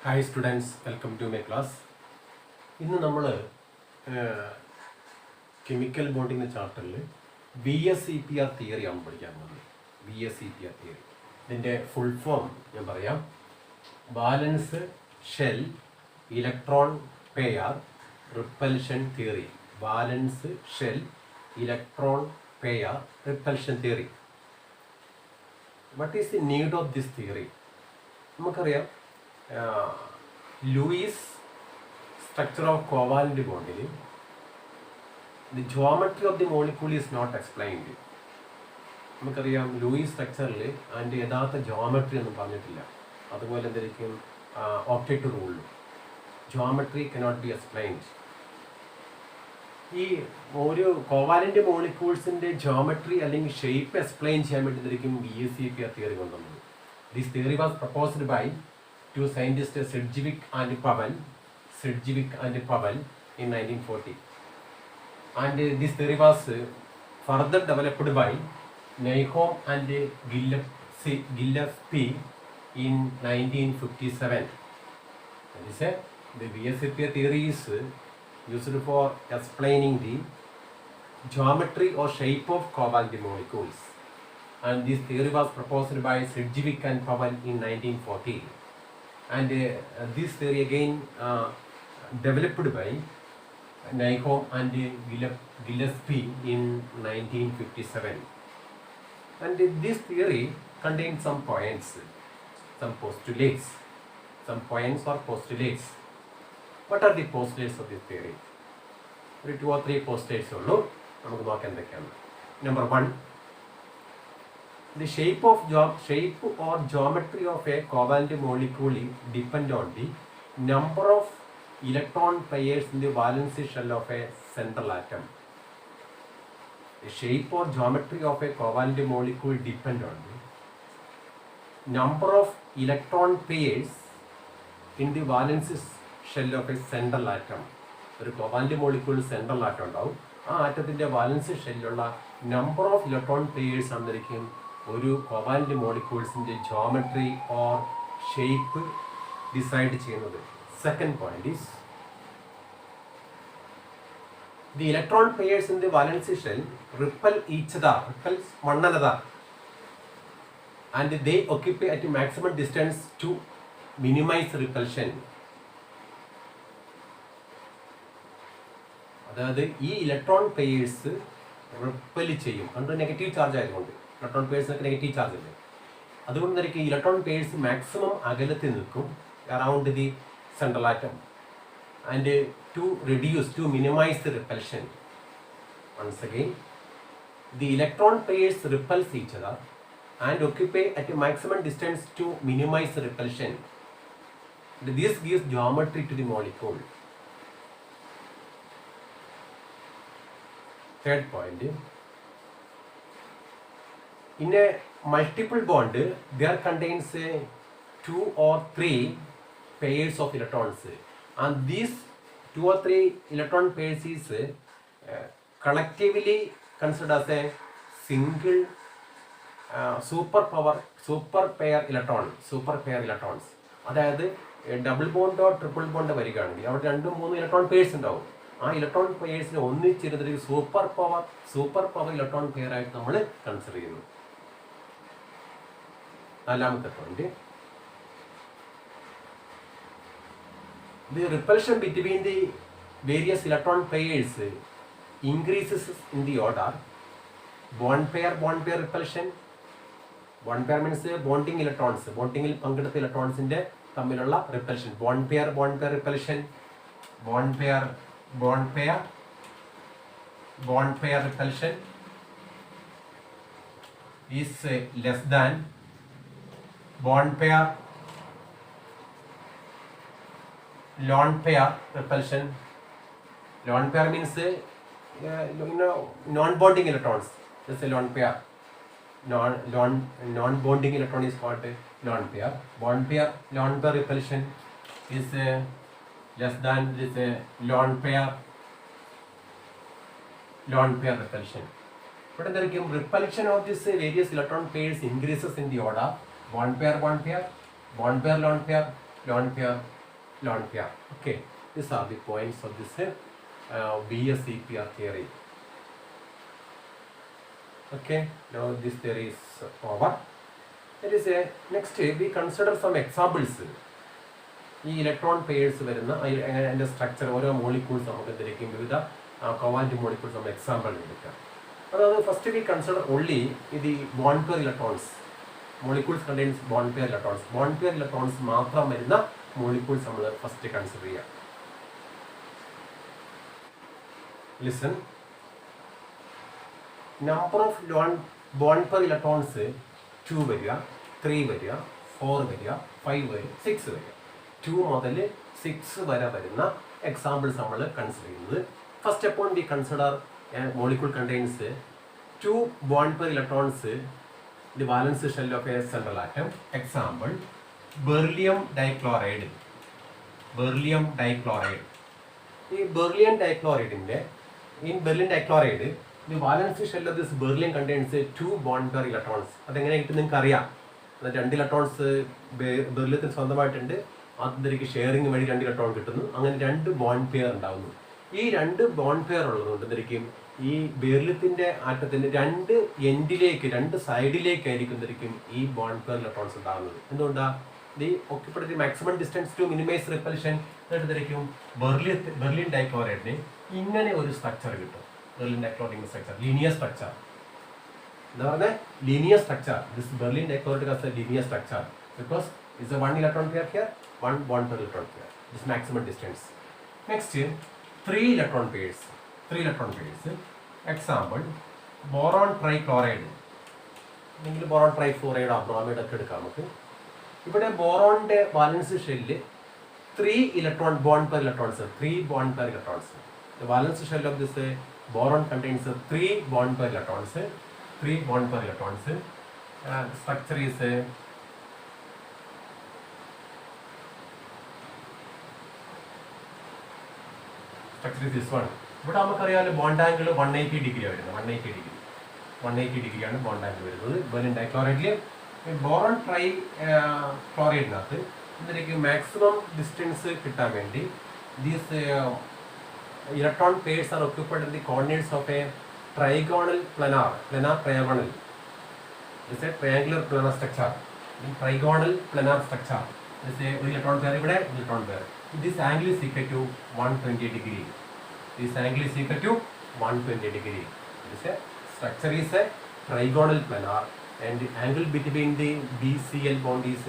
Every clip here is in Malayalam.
Hi students, welcome to my class. ഇന്ന് നമ്മൾ കെമിക്കൽ ബോണ്ടിങ് ചാപ്റ്ററിൽ BSEPR തിയറി ആണ് പഠിക്കാൻ പോകുന്നത്. BSEPR തിയറി ഇതിൻ്റെ ഫുൾ ഫോം ഞാൻ പറയാം. Balance shell electron pair repulsion theory. Balance shell electron pair repulsion theory. What is the need of this theory? നമുക്കറിയാം Luis structure of covalent bond, the geometry of the molecule is not explained. നമുക്കറിയാം ലൂയിസ് സ്ട്രക്ചറിൽ അതിൻ്റെ യഥാർത്ഥ ജോമെട്രി ഒന്നും പറഞ്ഞിട്ടില്ല. അതുപോലെ എന്തായിരിക്കും ഒക്ടേറ്റ് റൂളിലും ജോമെട്രി കനോട്ട് ബി എക്സ്പ്ലെയിൻഡ്. ഈ ഒരു കോവാലന്റ് മോളിക്യൂൾസിൻ്റെ ജോമെട്രി അല്ലെങ്കിൽ ഷേപ്പ് എക്സ്പ്ലെയിൻ ചെയ്യാൻ വേണ്ടി എന്തായിരിക്കും BSEPR തിയറി കൊണ്ടുവന്നത്. This theory was proposed by two scientists Sedgwick and Powell in 1940, and this theory was further developed by Naiholm and Gillespie in 1957. That is, the BSEPR theory is used for explaining the geometry or shape of covalent molecules, and this theory was proposed by Sedgwick and Powell in 1940. And this theory again developed by Naiholm and Gillespie in 1957. And this theory contains some points, some postulates, some points or postulates. What are the postulates of this theory? 2 or 3 postulates ullu namukku nokkan endakkanu. Number 1, the shape or geometry of a covalent molecule depend on the number of electron pairs in the valence shell of a central atom. The shape or geometry of a covalent molecule depend on the number of electron pairs in the valence shell of a central atom. ഒരു കോവാലന്റ് മോളിക്യൂൾ സെൻട്രൽ ആറ്റം ഉണ്ടാവും. ആ ആറ്റത്തിൻ്റെ വാലൻസ് ഷെല്ലുള്ള നമ്പർ ഓഫ് ഇലക്ട്രോൺ പെയേഴ്സ് ആയിരിക്കും ഒരു കോവാലന്റ് മോളിക്യൂൾസിൻ്റെ ജോമെട്രി ഓർ ഷേപ്പ് ഡിസൈഡ് ചെയ്യുന്നത്. Second point is the electron pairs in the valence shell repel each other, repels one another, and they occupy at maximum distance to minimise repulsion. അതായത് ഈ ഇലക്ട്രോൺ പെയേഴ്സ് റിപ്പൽ ചെയ്യും, അത് നെഗറ്റീവ് ചാർജ് ആയതുകൊണ്ട്. ഇലക്ട്രോൺ പെയേഴ്സിനൊക്കെ നെഗറ്റീവ് ചാർജ് അല്ലേ, അതുകൊണ്ടായിരിക്കും ഇലക്ട്രോൺ പെയേഴ്സ് മാക്സിമം അകലത്തിൽ നിൽക്കും around the central atom, and to minimise the repulsion. Once again the electron pairs repels each other and occupy at a maximum distance to minimize the repulsion. This gives geometry to the molecule. Third point, in a multiple bond there contains 2 or 3 pairs of electrons, and these 2 or 3 electron pairs is collectively considered as a single super pair electrons. അതായത് ഡബിൾ ബോണ്ടോ ട്രിപ്പിൾ ബോണ്ടോ വരികയാണെങ്കിൽ അവിടെ 2-3 ഇലക്ട്രോൺ പേഴ്സ് ഉണ്ടാവും. ആ ഇലക്ട്രോൺ പെയേഴ്സിനെ ഒന്നിച്ചിരുന്നൊരു സൂപ്പർ പവർ ഇലക്ട്രോൺ പെയർ ആയിട്ട് നമ്മൾ കൺസിഡർ ചെയ്യുന്നു. നാലാമത്തെ point, the repulsion between the various electron pairs increases in the order bond pair repulsion. Bond pair means bonding electrons, ബോണ്ടിങ്ങിൽ പങ്കെടുത്ത ഇലക്ട്രോൺസിന്റെ തമ്മിലുള്ള റിപ്പൽഷൻ. Bond pair repulsion. Bond pair repulsion is less than bond pair lone pair repulsion. Lone pair means non-bonding electrons. That's a lone pair. Non-bonding electron is called lone pair. Bond pair lone pair repulsion is less than this lone pair repulsion. But there is repulsion of this various electron pairs increases in the order bond pair, lone pair, lone pair, lone pair. Okay, these are the points of this BS-CPR theory. Okay, now this theory is over. It is a next we consider some examples. ഈ ഇലക്ട്രോൺ പെയർസ് വരുന്ന അതിൻ്റെ സ്ട്രക്ചർ ഓരോ മോളിക്യൂൾസ് നമുക്ക് എന്തിരിക്കും വിവിധ കോവാലന്റ് മോളിക്യൂൾസ് നമ്മൾ എക്സാമ്പിൾ എടുക്കാം. അതായത് ഫസ്റ്റ് വി കൺസിഡർ ഓൺലി ഇത് bond pair electrons molecules contains bond pair electrons. Bond pair electrons മാത്രം വരുന്ന മോളിക്യൂൾസ് നമ്മൾ ഫസ്റ്റ് കൺസിഡർ ചെയ്യാം. Listen, number of bond pair electrons 2 വരിക, 3 വരിക, 4 വരിക, 5 വരിക, 6 വരിക. 2 മുതൽ 6 വരെ വരുന്ന എക്സാമ്പിൾസ് നമ്മൾ കൺസിഡർ ചെയ്യുന്നത്. ഫസ്റ്റ് അപ്പോൾ we consider molecule contains 2 bond pair electrons the valence shell of a central atom. Example beryllium dichloride. Beryllium dichloride. ഈ ബെർലിയം ഡൈക്ലോറൈഡിൻ്റെ beryllium dichloride the valence shell of this beryllium contains 2 bond pair electrons. അതെങ്ങനെ കിട്ടും നിങ്ങൾക്ക് അറിയാം. 2 ഇലക്ട്രോൺസ് ബെർലിയത്തിന് സ്വന്തമായിട്ടുണ്ട്. അതിലേക്ക് ഷെയറിങ് വഴി 2 ഇലക്ട്രോൺ കിട്ടുന്നു. അങ്ങനെ 2 ബോണ്ട് പെയർ ഉണ്ടാകുന്നു. ഈ 2 ബോണ്ട് പെയർ ഉള്ളതുകൊണ്ട് എന്തായിരിക്കും ഈ ബെർലിയത്തിൻ്റെ ആറ്റത്തിൻ്റെ 2 എൻഡിലേക്ക് 2 സൈഡിലേക്കായിരിക്കും എന്തായിരിക്കും ഈ ബോണ്ട് പെയർ ഇലക്ട്രോൺസ് ഉണ്ടാകുന്നത്. എന്തുകൊണ്ടാണ്? The occupied maximum distance to minimise repulsion. എന്തായിരിക്കും ബെർലിയം ഡൈക്ലോറൈഡിന് ഇങ്ങനെ ഒരു സ്ട്രക്ചർ കിട്ടും. Beryllium dichloride structure linear structure. എന്താ പറഞ്ഞാൽ linear structure. This beryllium dichloride has a linear structure because it's a 1 electron pair here, 1 bond per electron pair. This maximum distance. Next, 3 electron pairs. 3 electron pairs. Example, boron trichloride. അല്ലെങ്കിൽ boron trifluoride bromide ഒക്കെ എടുക്കാം നമുക്ക്. ഇവിടെ ബോറോണിന്റെ valence shell 3 electron bond pair electrons. 3 bond pair electrons. The valence shell of this boron contains 3 bond per electrons. 3 bond per electrons. Structure is this one. ഇവിടെ നമുക്കറിയാമല്ലോ ബോണ്ട് ആംഗിൾ 180 ഡിഗ്രി വരുന്നത്. 180 ഡിഗ്രിയാണ് ബോണ്ട് ആംഗിൾ വരുന്നത്. ബെർലിയം ഡൈക്ലോറൈഡിൽ ബോറോൺ ട്രൈ ക്ലോറൈഡിനകത്ത് ഇതിലേക്ക് മാക്സിമം ഡിസ്റ്റൻസ് കിട്ടാൻ വേണ്ടി these electron pairs are occupied in the coordinates of a trigonal planar trigonal. It's a triangular planar structure. Trigonal planar structure. ഒരു ഇലക്ട്രോൺ പെയർ ഇവിടെ, electron pair. This angle is equal to 120 degree. This angle is equal to 120 degree. This structure is a trigonal planar, and the angle between the BCl bond is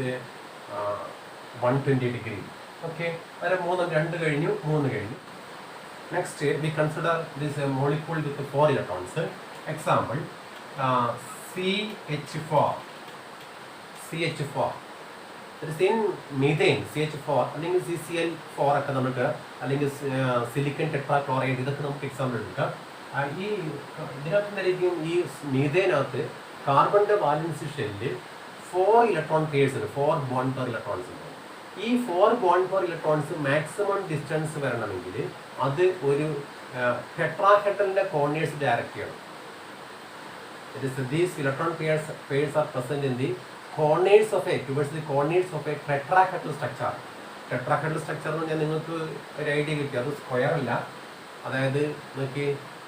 120 degree. Okay. There are 2 കഴിഞ്ഞു 3 കഴിഞ്ഞു. Next we consider this molecule with 4 electrons. Example CH4. In methane CH4 അല്ലെങ്കിൽ CCl4 ഒക്കെ നമുക്ക് അല്ലെങ്കിൽ സിലിക്കൺ ടെട്രാക്ലോറൈഡ് ഇതൊക്കെ നമുക്ക് എക്സാമ്പിൾ എടുക്കാം. ഈ ഇതിനകത്ത് എന്തായിരിക്കും ഈ മീഥേനകത്ത് കാർബണിൻ്റെ വാലൻസ് ഷെല്ലിൽ 4 ഇലക്ട്രോൺ പെയർസ് ഉണ്ട്. 4 ബോണ്ട് പെർ ഇലക്ട്രോൺസ് ഉണ്ട്. ഈ 4 bond pair electrons maximum distance വരണമെങ്കിൽ അത് ഒരു ടെട്രാഹെഡ്രലിൻ്റെ കോർഡിനേറ്റ്സ് ഡയറക്റ്റ് ചെയ്യണം. These electron pairs are present in the coordinates of a tetrahedral structure. Tetrahedral structure എന്ന് പറഞ്ഞാൽ നിങ്ങൾക്ക് ഒരു ഐഡിയ കിട്ടി. അത് സ്ക്വയർ അല്ല. അതായത് നോക്കി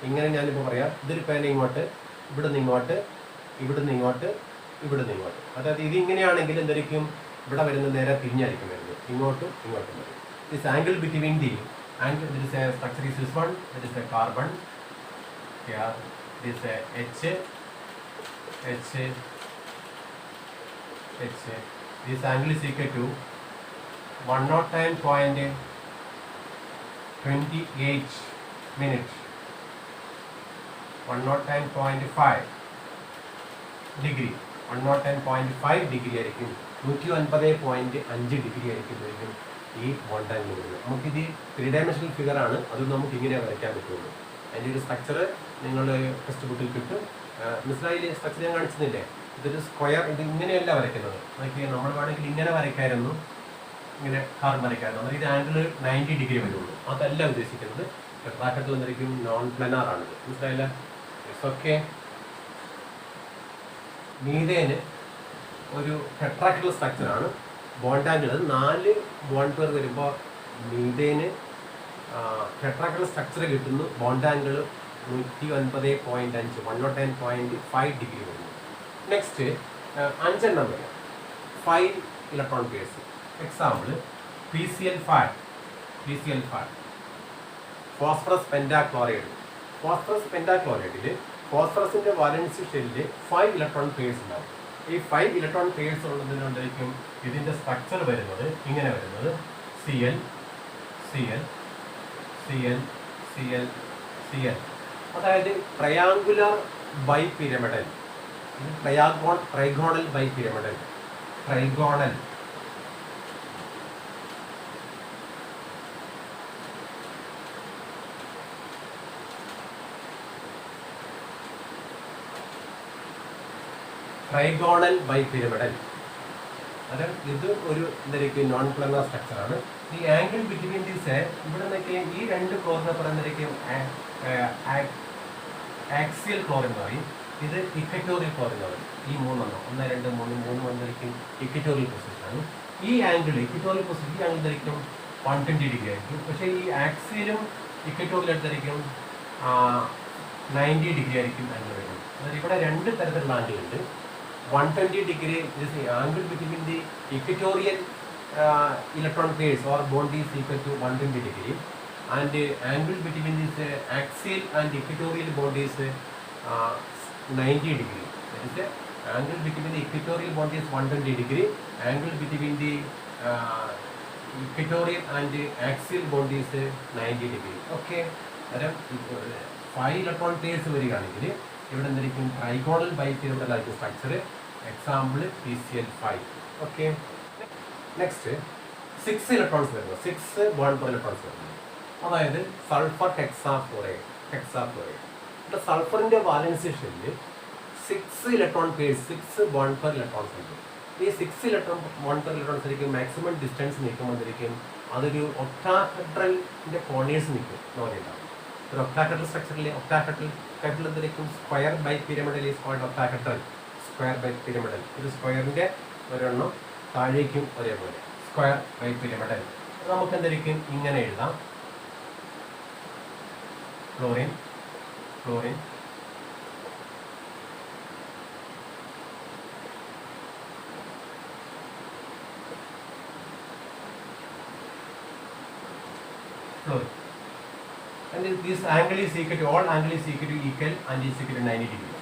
ഇങ്ങനെ ഞാനിപ്പോൾ പറയാം. ഇതൊരു പേന ഇങ്ങോട്ട്, ഇവിടുന്ന് ഇങ്ങോട്ട്, ഇവിടുന്ന് ഇങ്ങോട്ട്, ഇവിടുന്ന് ഇങ്ങോട്ട്. അതായത് ഇത് ഇങ്ങനെയാണെങ്കിൽ എന്തായിരിക്കും ഇവിടെ വരുന്നത് നേരെ തിരിഞ്ഞായിരിക്കും വരുന്നത്. ഇങ്ങോട്ടും ഇങ്ങോട്ടും വരും. This angle between the angle this structure is this one. This A carbon. This H. This angle is equal to 109.28 minutes. 109.5 degree. 110.5 degree ആയിരിക്കും. 150.5 ഡിഗ്രി ആയിരിക്കും ഈ ബോണ്ട് ആംഗിൾ വരുന്നത്. നമുക്കിത് 3 ഡയമെൻഷണൽ ഫിഗർ ആണ്. അത് നമുക്ക് ഇങ്ങനെ വരയ്ക്കാൻ പറ്റുള്ളൂ. അതിൻ്റെ ഒരു സ്ട്രക്ചർ നിങ്ങൾ ടെക്സ്റ്റ് ബുക്കിൽ കിട്ടും. മനസ്സിലായില്ലേ? സ്ട്രക്ചർ ഞാൻ കാണിച്ചില്ലേ? ഇതൊരു സ്ക്വയർ. ഇത് ഇങ്ങനെയല്ല വരയ്ക്കുന്നത്. നോക്കിയാൽ നമ്മൾ വേണമെങ്കിൽ ഇങ്ങനെ വരയ്ക്കായിരുന്നു, ഇങ്ങനെ കാർബൺ വരയ്ക്കായിരുന്നു. അതായത് ഇത് ആംഗിൾ 90 ഡിഗ്രി വരുള്ളൂ. അതല്ല ഉദ്ദേശിക്കുന്നത്. ടെട്രാഹെഡ്രൽ എന്തായിരിക്കും നോൺ പ്ലാനാർ ആണിത്. മനസ്സിലായില്ല? It's okay. മീഥേന് ഒരു ടെട്രാഹെഡ്രൽ സ്ട്രക്ചറാണ്. ബോണ്ട് ആംഗിൾ, അത് 4 ബോണ്ട് പെയർ വരുമ്പോൾ മീഥേന് ടെട്രാഹെഡ്രൽ സ്ട്രക്ചർ കിട്ടുന്നു. ബോണ്ട് ആംഗിൾ 109.5 110.5 ഡിഗ്രി വരുന്നു. നെക്സ്റ്റ് 5 വരും, 5 electron pairs. Example PCl5, phosphorus pentachloride. Phosphorus പെൻറ്റാക്ലോറൈഡിൽ ഫോസ്ഫറസിൻ്റെ വാലൻസി ഷെല്ലിൽ 5 ഇലക്ട്രോൺ പെയർസ് ഉണ്ടാവും. ഈ 5 ഇലക്ട്രോൺ പെയർസ് ഉള്ളതിനുണ്ടായിരിക്കും ഇതിൻ്റെ സ്ട്രക്ചർ വരുന്നത് ഇങ്ങനെ വരുന്നത്: Cl, Cl, Cl, Cl, Cl. അതായത് triangular bipyramidal, trigonal bipyramidal, trigonal. Trigonal bipyramidal. അതായത് ഇത് ഒരു എന്തായിരിക്കും നോൺ പ്ലാനർ സ്ട്രക്ചറാണ്. ഈ ആംഗിൾ ബിറ്റ്വീൻ ദീസ് ഇവിടെ നിന്നൊക്കെ ഈ 2 ക്ലോറിനെ പറയുന്നതായിരിക്കും ആക്സിയൽ ക്ലോർ എന്ന് പറയും. ഇത് ഇക്വറ്റോറിയൽ ക്ലോർ എന്ന് പറയും. ഈ 3 1 2 3 വന്നിരിക്കും ഇക്വറ്റോറിയൽ പൊസിഷനാണ്. ഈ ആംഗിൾ ഇക്വറ്റോറിയൽ പൊസിഷൻ, ഈ ആംഗിൾ ധരിക്കും 120 ഡിഗ്രി ആയിരിക്കും. പക്ഷേ ഈ ആക്സിയലും ഇക്വറ്റോറിയൽ എടുത്തായിരിക്കും 90 ഡിഗ്രി ആയിരിക്കും ആംഗിൾ വരുന്നത്. അതായത് ഇവിടെ 2 തരത്തിലുള്ള ആംഗിൾ ഉണ്ട്. 120 degree is the angle between the equatorial electron pairs or bond is equal to 120 degree, and angle between this axial and equatorial bond is 90 degree. That is the angle between the equatorial bond is 120 degree, angle between the equatorial and the axial bond is 90 degree. Okay, that 5 electron pairs വരികയാണെങ്കിൽ ഇവിടെ എന്തായിരിക്കും ട്രൈഗോണൽ ബൈപിരമിഡൽ ആയിരിക്കും structure. Example PCl5. Okay, next 6 electrons വരുന്നത്, 6 ബോണ്ട് പെയർ ഇലക്ട്രോൺസ് വരുന്നത്. അതായത് സൾഫർ ഹെക്സാഫ്ലോറൈഡ്. ഇവിടെ സൾഫറിൻ്റെ വാലൻസി ഷെല്ലിൽ 6 electron pairs, 6 bond pair electrons ഉണ്ട്. ഈ 6 ഇലക്ട്രോൺ ബോണ്ട് പെയർ ഇലക്ട്രോൺസ് ആയിരിക്കും മാക്സിമം ഡിസ്റ്റൻസ് നിൽക്കുമ്പോഴായിരിക്കും അതൊരു ഒക്ടാഹെഡ്രലിൻ്റെ കോർണേഴ്സ് നിൽക്കും എന്ന് പറയുന്നത്. ഒരു ഒക്ടാഹെഡ്രൽ സ്ട്രക്ചറിൽ ഒക്ടാഹെഡ്രൽ എന്തായിരിക്കും square by pyramidal is called octahedral. Square by pyramidal, ഒരു സ്ക്വയറിൻ്റെ ഒരെണ്ണം താഴേക്കും ഒരേപോലെ സ്ക്വയർ ബൈ പിരമിഡൽ. നമുക്ക് എന്തായിരിക്കും ഇങ്ങനെ എഴുതാം: chlorine, chlorine, florin. And this angle is equal to, all angle is equal to equal and is equal to 90 degree.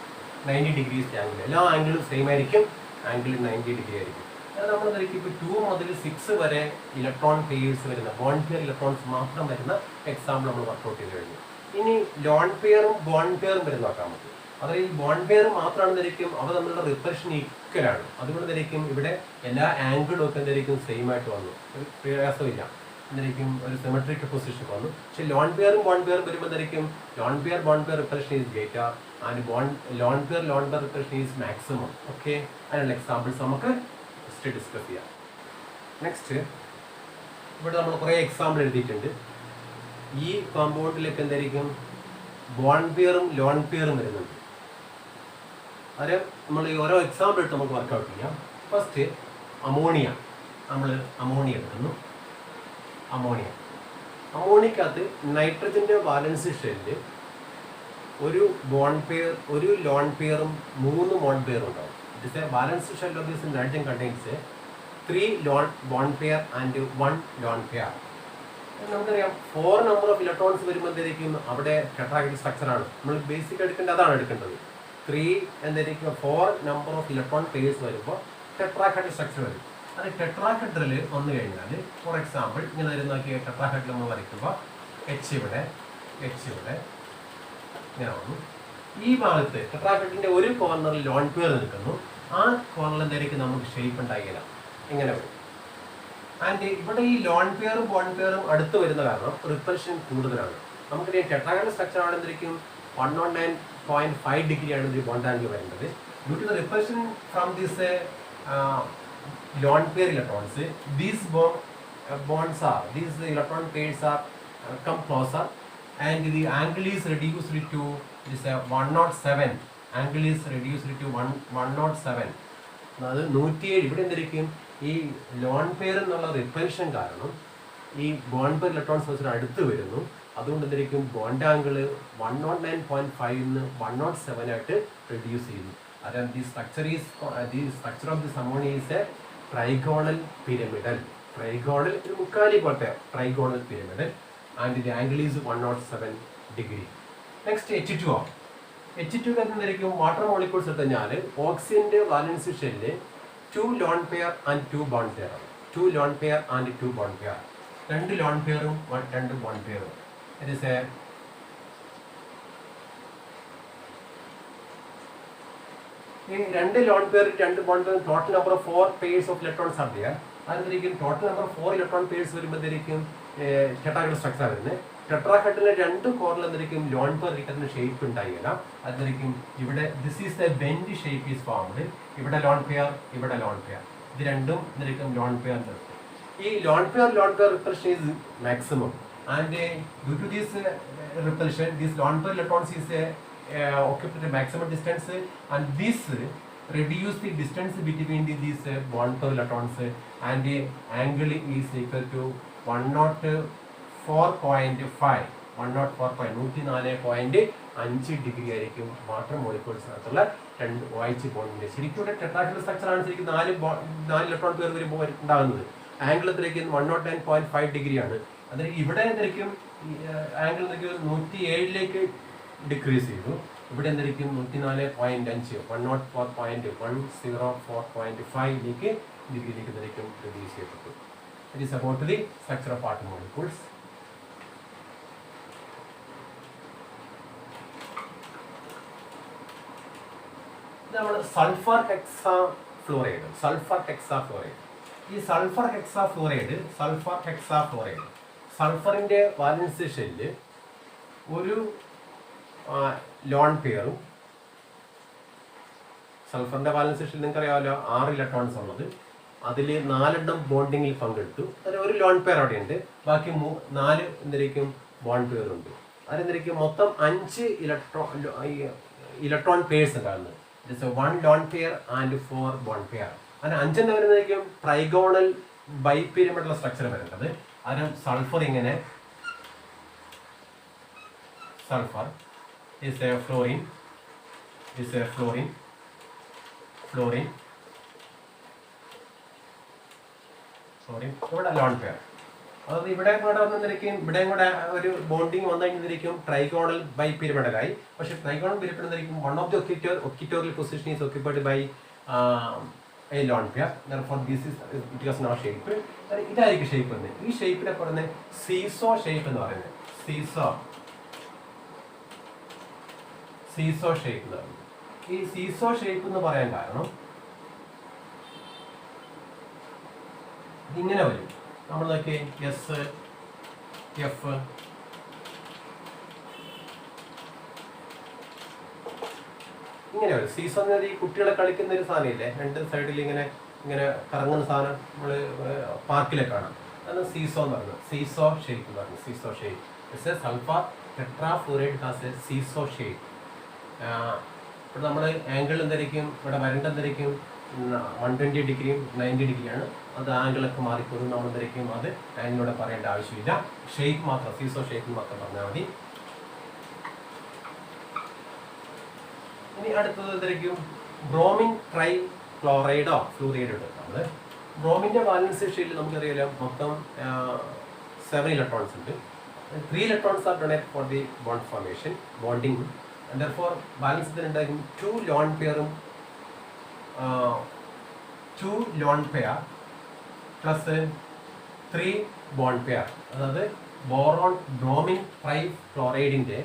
90 degrees angle. എല്ലാ ആംഗിളും സെയിം ആയിരിക്കും, ആംഗിൾ 90 ഡിഗ്രി ആയിരിക്കും. അത് നമ്മൾ ധരിക്കും ഇപ്പോൾ 2 മുതൽ 6 വരെ ഇലക്ട്രോൺ പെയർസ് വരുന്ന ബോണ്ട് പെയർ ഇലക്ട്രോൺസ് മാത്രം വരുന്ന എക്സാമ്പിൾ നമ്മൾ വർക്ക്ഔട്ട് ചെയ്ത് കഴിഞ്ഞു. ഇനി ലോൺ പെയറും ബോണ്ട് പെയറും വരുന്ന നോക്കാൻ പറ്റും. അതായത് ഈ ബോണ്ട് പെയർ മാത്രമാണ് ധരിക്കും, അവ തമ്മിലുള്ള റിപ്പൽഷൻ ഈക്വലാണ്. അതുകൊണ്ട് ധരിക്കും ഇവിടെ എല്ലാ ആംഗിളും ഒക്കെ എന്തായിരിക്കും സെയിം ആയിട്ട് വന്നു, ഒരു പ്രയാസമില്ല, എന്തായിരിക്കും ഒരു സിമെട്രിക് പൊസിഷൻ വന്നു. പക്ഷെ ലോൺ പെയറും ബോണ്ട് പെയറും വരുമ്പോൾ എന്തായിരിക്കും lone pair bond pair repulsion is greater and lone pair repulsion is maximum. Okay, അതിനുള്ള എക്സാമ്പിൾസ് നമുക്ക് നെക്സ്റ്റ് ഡിസ്കസ് ചെയ്യാം. നെക്സ്റ്റ് ഇവിടെ നമ്മൾ കുറേ എക്സാമ്പിൾ എഴുതിയിട്ടുണ്ട്. ഈ കോമ്പൗണ്ടിലേക്ക് എന്തായിരിക്കും ബോണ്ട് പെയറും ലോൺ പെയറും വരുന്നുണ്ട്. അത് നമ്മൾ ഈ ഓരോ എക്സാമ്പിൾ എടുത്ത് നമുക്ക് വർക്കൗട്ട് ചെയ്യാം. ഫസ്റ്റ് അമോണിയ, നമ്മൾ അമോണിയ എടുക്കുന്നു. അമോണിയക്കകത്ത് നൈട്രജൻ്റെ വാലൻസി ഷെല്ലിൽ ഒരു ബോണ്ട് പെയർ, ഒരു ലോൺ പെയറും 3 ബോണ്ട് പെയറും ഉണ്ടാവും. It is A balance shell of this nitrogen contains 3 bond pair and 1 lone pair. നമുക്കറിയാം 4 നമ്പർ ഓഫ് ഇലക്ട്രോൺസ് വരുമ്പോൾ എന്തായിരിക്കും അവിടെ ടെട്രാഹെഡ്രൽ സ്ട്രക്ചറാണ് നമ്മൾ ബേസിക് എടുക്കേണ്ടത്, അതാണ് എടുക്കേണ്ടത്. 3 എന്തായിരിക്കും 4 നമ്പർ ഓഫ് ഇലക്ട്രോൺ പെയർസ് വരുമ്പോൾ ടെട്രാഹെഡ്രൽ സ്ട്രക്ചർ വരും. അത് ടെട്രാഹെഡ്രൽ വന്നു കഴിഞ്ഞാൽ ഫോർ എക്സാമ്പിൾ ഇങ്ങനെ വരും നോക്കിയ ടെട്രാഹെഡ്രൽ നമ്മൾ വരയ്ക്കുമ്പോൾ H ഇവിടെ ഇങ്ങനെ വന്നു. ഈ ഭാഗത്ത് ടെട്രാഹെഡ്രലിൻ്റെ ഒരു കോർണറിൽ ലോൺ പെയർ നിൽക്കുന്നു. ആ കോർണറിൽ എന്തായിരിക്കും നമുക്ക് ഷേപ്പ് ഉണ്ടാകില്ല, ഇങ്ങനെ വരും. ആൻഡ് ഇവിടെ ഈ ലോൺ പെയറും ബോണ്ട് പെയറും അടുത്ത് വരുന്ന കാരണം റിപ്പൽഷൻ കൂടുതലാണ്. നമുക്കിനി ടെട്രാഹെഡ്രൽ സ്ട്രക്ചർ ആണ് എന്തായിരിക്കും 109.5 ഡിഗ്രിയാണ് ഇതിൽ ബോണ്ട് ആംഗിൾ വരുന്നത്. Due to the repulsion from this lone pair electrons, these electron pairs are come closer and the angle is reduced to this 107. Angle is reduced to 107. അത് 107 ഇവിടെ എന്തായിരിക്കും ഈ ലോൺ പെയർ എന്നുള്ള റിപ്പൽഷൻ കാരണം ഈ ബോണ്ട് പെയർ ഇലക്ട്രോൺസ് വെച്ചിട്ട് അടുത്ത് വരുന്നു. അതുകൊണ്ട് എന്തായിരിക്കും ബോണ്ട് ആംഗിൾ 109.5 107 ആയിട്ട് റെഡ്യൂസ് ചെയ്യുന്നു. അതായത് the structure of this ammonia is a trigonal pyramidal. Trigonal ഒരു മുക്കാലി പോലത്തെ trigonal pyramidal and the angle is 107 degree. Next H2O. H2 എന്തായിരിക്കും വാട്ടർ മോളിക്യൂൾസ് എടുത്ത് കഴിഞ്ഞാൽ ഓക്സിജന്റെ valence shell 2 lone pair and 2 bond pair ആണ്. 2 lone pair and 2 bond pair. 2 lone പെയറും 2 ബോണ്ട് പെയറും. It is a ഈ 2 lone pair 2 bond pair total number of 4 pairs of electrons ആണ് there. അതെന്തായിരിക്കും ടോട്ടൽ നമ്പർ 4 ഇലക്ട്രോൺ പെയർസ് വരുമ്പോഴത്തേക്കും ടെട്രാഹെഡ്രൽ സ്ട്രക്ചർ വരുന്നത്. ടെട്രാഹെഡ്രലിലെ 2 കോറിൽ എന്തായിരിക്കും ലോൺ പെയർ റിട്ടേൺ ഷേപ്പ് ഉണ്ടായില്ല. അതായിരിക്കും ഇവിടെ this is the bend shape is formed. ഇവിടെ ലോൺ പെയർ, ഇവിടെ ലോൺ പെയർ. ഇത് രണ്ടും എന്തായിരിക്കും ലോൺ പെയർ. ഈ lone pair repulsion is maximum. And due to this repulsion, this lone pair electrons is occupied at maximum distance, and this reduce the distance between these bond pair electrons, and the angle is equal to 104.5. 104.5 degree ആയിരിക്കും വാട്ടർ മോളിക്യൂൾസിനകത്തുള്ള 2 OH ബോണ്ടിന്റെ. ശരിക്കും ഇവിടെ ടെട്രാഹെഡ്രൽ സ്ട്രക്ചർ ആണ് ശരിക്കും 4 ഇലക്ട്രോൺ പെയർ വരുമ്പോൾ ഉണ്ടാകുന്നത്. ആംഗിൾ എത്രയ്ക്ക് 109.5 ഡിഗ്രിയാണ്. അതിന് ഇവിടെ എന്തായിരിക്കും ആംഗിൾ 107ലേക്ക് ഡിക്രീസ് ചെയ്തു. ഇവിടെ എന്തായിരിക്കും 104.5 104.5 ഡിഗ്രിയിലേക്ക് എന്തായിരിക്കും റിഡ്യൂസ് ചെയ്യപ്പെട്ടു. It is about the structure of water molecules. നമ്മൾ സൾഫർ ഹെക്സാഫ്ലോറൈഡ്. ഈ സൾഫർ ഹെക്സാഫ്ലോറൈഡ് സൾഫറിന്റെ വാലൻസ് ഷെല്ല് ഒരു ലോൺ പെയറും, സൾഫറിന്റെ വാലൻസ് ഷെല്ല് നിങ്ങൾക്ക് അറിയാമല്ലോ 6 ഇലക്ട്രോൺസ് ഉള്ളത്. അതിൽ 4 ബോണ്ടിങ്ങിൽ പങ്കെടുത്തു. അതിൽ ഒരു ലോൺ പെയർ അവിടെ ഉണ്ട്. ബാക്കി 4 എന്തായിരിക്കും ബോണ്ട് പെയർ ഉണ്ട്. അതെന്തായിരിക്കും മൊത്തം 5 ഇലക്ട്രോൺ പെയർസ് ഉണ്ടാകുന്നത്. It's 1 loan pair and 4 bond pair. അങ്ങനെ 5 വരുന്നതായിരിക്കും ട്രൈഗോണൽ ബൈപിരമിഡൽ സ്ട്രക്ചർ വരേണ്ടത്. അതിന് സൾഫർ ഇങ്ങനെ, sulphur is a fluorine, fluorine. ഇവിടെ ലോൺ പെയർ. അതായത് ഇവിടെ കൂടെ വന്നിരിക്കും, ഇവിടെയും കൂടെ ഒരു ബോണ്ടിങ് വന്നു കഴിഞ്ഞിരിക്കും ട്രൈഗോണൽ ബൈപിരമിഡലായി. പക്ഷെ trigonal pyramidal one of the equatorial position is occupied by a lone pair. Therefore this is it has no shape. ഇതായിരിക്കും ഷേപ്പ് എന്ന്. ഈ ഷേപ്പിനെ പറയുന്നത് സീസോ ഷേപ്പ് എന്ന് പറയുന്നത്. സീസോ ഷേപ്പ് എന്ന് പറയുന്നത്. ഈ സീസോ ഷേപ്പ് എന്ന് പറയാൻ കാരണം ഇതിങ്ങനെ വരും. നമ്മൾ നോക്കിയേ എസ് എഫ് ഇങ്ങനെ വരും. സീസോ എന്ന് പറഞ്ഞാൽ ഈ കുട്ടികളെ കളിക്കുന്ന ഒരു സാധനമില്ലേ, 2 സൈഡിൽ ഇങ്ങനെ കറങ്ങുന്ന സാധനം നമ്മൾ പാർക്കിലൊക്കെ കാണാം. അതാണ് സീസോ എന്ന് പറയുന്നത്. സീസോ ഷേപ്പ് എന്ന് പറയുന്നത്. Seesaw shape. Sulphur tetrafluoride has a seesaw shape. ഇവിടെ നമ്മൾ ആംഗിൾ എന്തായിരിക്കും, ഇവിടെ വരേണ്ട എന്തായിരിക്കും 120 ഡിഗ്രിയും 90 ഡിഗ്രിയാണ്. അത് ആംഗിളൊക്കെ മാറിപ്പോകും. നമ്മൾ എന്തായിരിക്കും അത് ആംഗിളോടെ പറയേണ്ട ആവശ്യമില്ല. ഷേപ്പ് മാത്രം, സീസോ ഷേപ്പ് മാത്രം പറഞ്ഞാൽ മതി. ഇനി അടുത്തത് എന്തായിരിക്കും ബ്രോമിൻ ട്രൈ ക്ലോറൈഡോ ഫ്ലൂറൈഡോ എടുക്കുന്നത്. ബ്രോമിൻ്റെ വാലൻസ് ഷെല്ലിൽ നമുക്കറിയാലോ മൊത്തം 7 ഇലക്ട്രോൺസ് ഉണ്ട്. 3 electrons are donate for the bond formation, bonding. And therefore balance ഇതിലുണ്ടായിരിക്കും 2 ലോൺ പെയറും 2 lone pair plus 3 bond pair. അതായത് ബ്രോമിൻ ട്രൈ ക്ലോറൈഡിൻ്റെ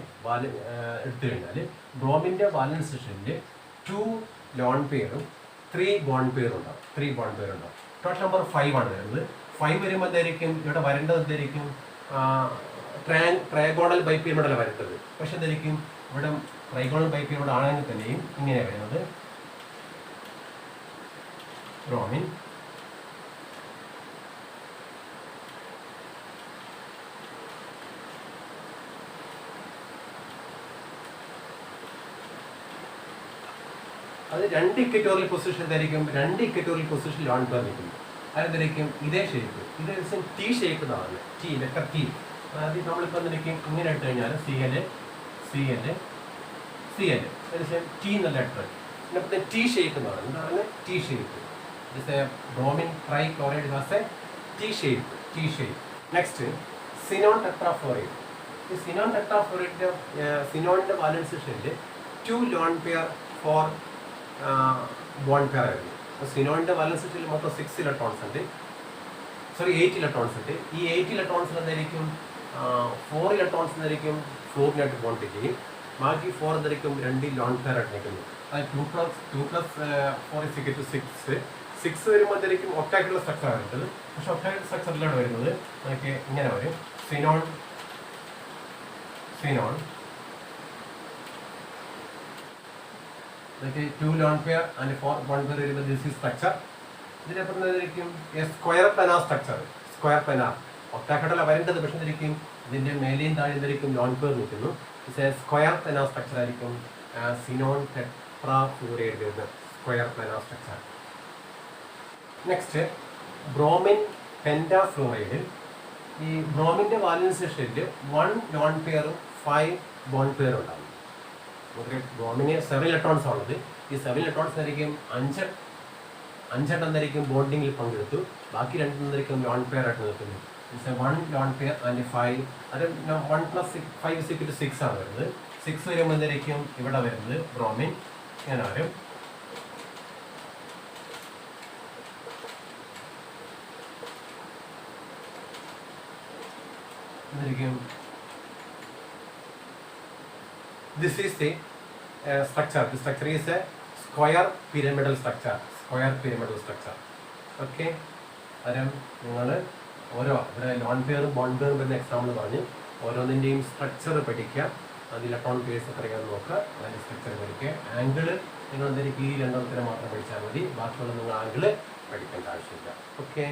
എടുത്തു കഴിഞ്ഞാൽ ബ്രോമിൻ്റെ വാലൻസ് ഷെല്ലിൽ 2 ലോൺ പെയറും 3 ബോണ്ട് പെയറും ഉണ്ടാവും. 3 ബോണ്ട് പെയർ ഉണ്ടാവും. ടോട്ടൽ നമ്പർ 5 ആണ് വരുന്നത്. 5 വരുമ്പോൾ എന്തായിരിക്കും ഇവിടെ വരേണ്ടത് എന്തായിരിക്കും ട്രൈഗോണൽ ബൈപിരമിഡൽ വരേണ്ടത്. പക്ഷെ എന്തായിരിക്കും ഇവിടെ ട്രൈഗോണൽ ബൈപിരമിഡൽ ആണെങ്കിൽ തന്നെയും ഇങ്ങനെ വരുന്നത് ബ്രോമിൻ അത് രണ്ട് ഇക്വറ്റോറിയൽ പൊസിഷൻ എന്തായിരിക്കും, രണ്ട് ഇക്വറ്റോറിയൽ പൊസിഷൻ ലോൺ പെയർ നിൽക്കുന്നു. അതെന്തായിരിക്കും ഇതേ ഷേപ്പ്, ഇത് ടി ഷേപ്പ് എന്നാണ്, ടി ലെറ്റർ ടി. അതായത് നമ്മളിപ്പോൾ എന്തായിരിക്കും ഇങ്ങനെ ഇട്ട് കഴിഞ്ഞാൽ സി എൽ ഏകദേശം ടി എന്ന ലെറ്റർ പിന്നെ ടി ഷേപ്പ് എന്ന് പറയുന്നത് എന്താണ് T shape. It's a bromine trichloride has a T shape. Next xenon tetrafluoride. ഈ സിനോൺ ടെട്രാഫ്ലോറൈഡിൻ്റെ സിനോണിൻ്റെ valence shell 2 lone pair four bond pair ആയിരുന്നു. സിനോണിൻ്റെ വാലൻസ് ഷെല്ല് മൊത്തം 6 ഇലക്ട്രോൺസ് ഉണ്ട്, 8 ഇലക്ട്രോൺസ് ഉണ്ട്. ഈ 8 ഇലക്ട്രോൺസിൽ എന്തായിരിക്കും 4 ഇലക്ട്രോൺസ് എന്തായിരിക്കും ഫ്ലൂറിനായിട്ട് ബോണ്ട് ചെയ്യും, ബാക്കി 4 എന്തായിരിക്കും 2 ലോൺ പെയർ ആയിട്ട് നിൽക്കുന്നു. അത് 2 + 4 = 6 വരുമ്പോൾ എന്തായിരിക്കും ഒക്ടാക്ടുള്ള സ്ട്രക്ചർ വരുന്നത്. പക്ഷെ ഒക്ടാക്ട് സ്ട്രക്ചറിലാണ് വരുന്നത് നമുക്ക് ഇങ്ങനെ വരും, സിനോൺ ഇതൊക്കെ 2 lone pair and 4 bond pair വരുമ്പോൾ ദിസ് ഈസ് സ്ട്രക്ചർ. ഇതിനപ്പുറം എന്തായിരിക്കും square planar structure. Square planar ഒക്ടാക്ടല്ല വരേണ്ടത്, പക്ഷെ എന്തായിരിക്കും ഇതിൻ്റെ മേലെയും താഴെ എന്തായിരിക്കും ലോൺ പെയർ നിൽക്കുന്നു. സ്ക്വയർ പ്ലാനാർ സ്ട്രക്ചർ ആയിരിക്കും സിനോൺ ടെട്രാഫ്ലൂറൈഡ് വരുന്ന square planar structure. Next bromine pentafluoride. ഈ ബ്രോമിൻ്റെ വാലൻസ് ഷെല്ല് 1 ലോൺ പെയറും 5 ബോണ്ട് പെയറും ഉണ്ടാകും. ബ്രോമിന് 7 ഇലക്ട്രോൺസ് ആണുള്ളത്. ഈ 7 ഇലക്ട്രോൺസ് ആയിരിക്കും 5 എന്തായിരിക്കും ബോണ്ടിങ്ങിൽ പങ്കെടുത്തു, ബാക്കി 2 എന്തായിരിക്കും ലോൺ പെയർ ആയിട്ട് നിൽക്കുന്നു. 1 ലോൺ പെയർ ആൻഡ് 5, അത് 1 + 5 = 6 ആണ് വരുന്നത്. 6 വരുമ്പോൾ എന്തായിരിക്കും ഇവിടെ വരുന്നത് ബ്രോമിൻ ഇങ്ങനെ വരും. എന്തായിരിക്കും this is the structure. The structure is a square pyramidal structure. Okay, അന്നേരം നിങ്ങൾ ഓരോ ഇവിടെ ലോൺ പെയറും ബോണ്ട് പെയറും വരുന്ന എക്സാമ്പിൾ പറഞ്ഞ് ഓരോന്നിൻ്റെയും സ്ട്രക്ചർ പഠിക്കുക. അത് ഇലക്ട്രോൺ പെയർസ് എത്രയാണെന്ന് നോക്കുക, അതിൻ്റെ സ്ട്രക്ചർ പഠിക്കുക. ആംഗിള് നിങ്ങൾ എന്തായാലും ഈ 2 മാത്രം പഠിച്ചാൽ മതി, ബാക്കിയുള്ള നിങ്ങൾ ആംഗിള് പഠിക്കേണ്ട ആവശ്യമില്ല. ഓക്കെ.